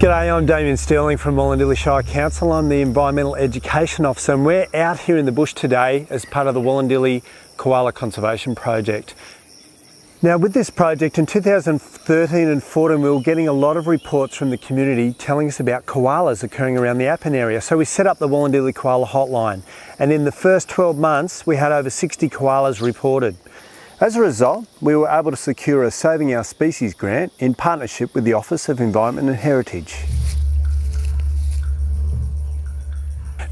G'day, I'm Damien Sterling from Wollondilly Shire Council. I'm the Environmental Education Officer and we're out here in the bush today as part of the Wollondilly Koala Conservation Project. Now with this project in 2013 and 14 we were getting a lot of reports from the community telling us about koalas occurring around the Appin area. So we set up the Wollondilly Koala Hotline, and in the first 12 months we had over 60 koalas reported. As a result, we were able to secure a Saving Our Species grant in partnership with the Office of Environment and Heritage.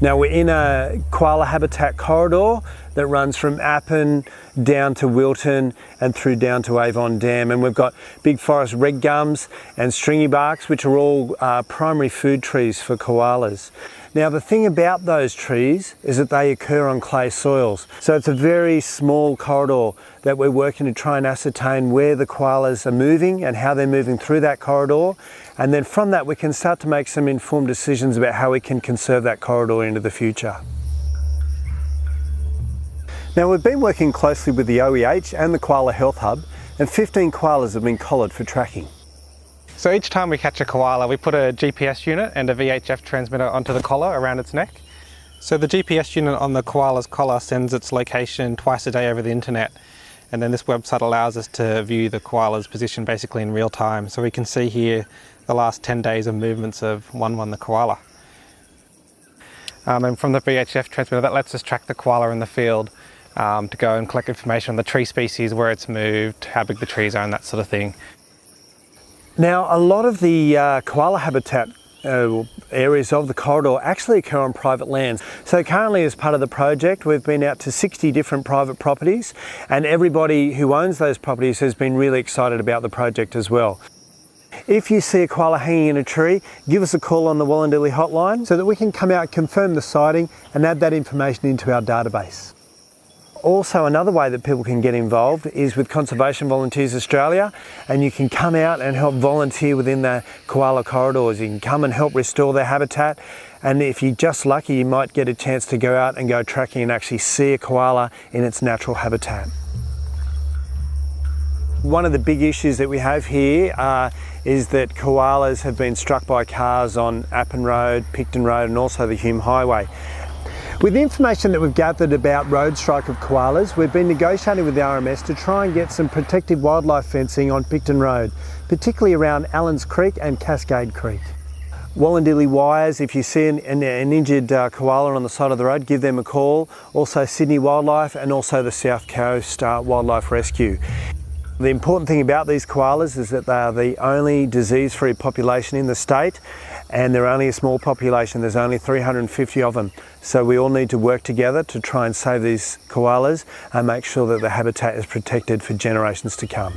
Now we're in a Koala Habitat corridor that runs from Appin down to Wilton and through down to Avon Dam, and we've got big forest red gums and stringy barks, which are all primary food trees for koalas. Now the thing about those trees is that they occur on clay soils, so it's a very small corridor that we're working to try and ascertain where the koalas are moving and how they're moving through that corridor, and then from that we can start to make some informed decisions about how we can conserve that corridor into the future. Now we've been working closely with the OEH and the Koala Health Hub, and 15 koalas have been collared for tracking. So each time we catch a koala, we put a GPS unit and a VHF transmitter onto the collar around its neck. So the GPS unit on the koala's collar sends its location twice a day over the internet, and then this website allows us to view the koala's position basically in real time. So we can see here the last 10 days of movements of One the koala. And from the VHF transmitter, that lets us track the koala in the field to go and collect information on the tree species, where it's moved, how big the trees are and that sort of thing. Now a lot of the koala habitat areas of the corridor actually occur on private lands. So currently, as part of the project, we've been out to 60 different private properties, and everybody who owns those properties has been really excited about the project as well. If you see a koala hanging in a tree, give us a call on the Wollondilly Hotline so that we can come out, confirm the sighting and add that information into our database. Also, another way that people can get involved is with Conservation Volunteers Australia, and you can come out and help volunteer within the koala corridors. You can come and help restore their habitat, and if you're just lucky you might get a chance to go out and go tracking and actually see a koala in its natural habitat. One of the big issues that we have here is that koalas have been struck by cars on Appin Road, Picton Road and also the Hume Highway. With the information that we've gathered about road strike of koalas, we've been negotiating with the RMS to try and get some protective wildlife fencing on Picton Road, particularly around Allens Creek and Cascade Creek. Wollondilly Wires, if you see an injured koala on the side of the road, give them a call. Also Sydney Wildlife and also the South Coast Wildlife Rescue. The important thing about these koalas is that they are the only disease-free population in the state, and they're only a small population. There's only 350 of them. So we all need to work together to try and save these koalas and make sure that the habitat is protected for generations to come.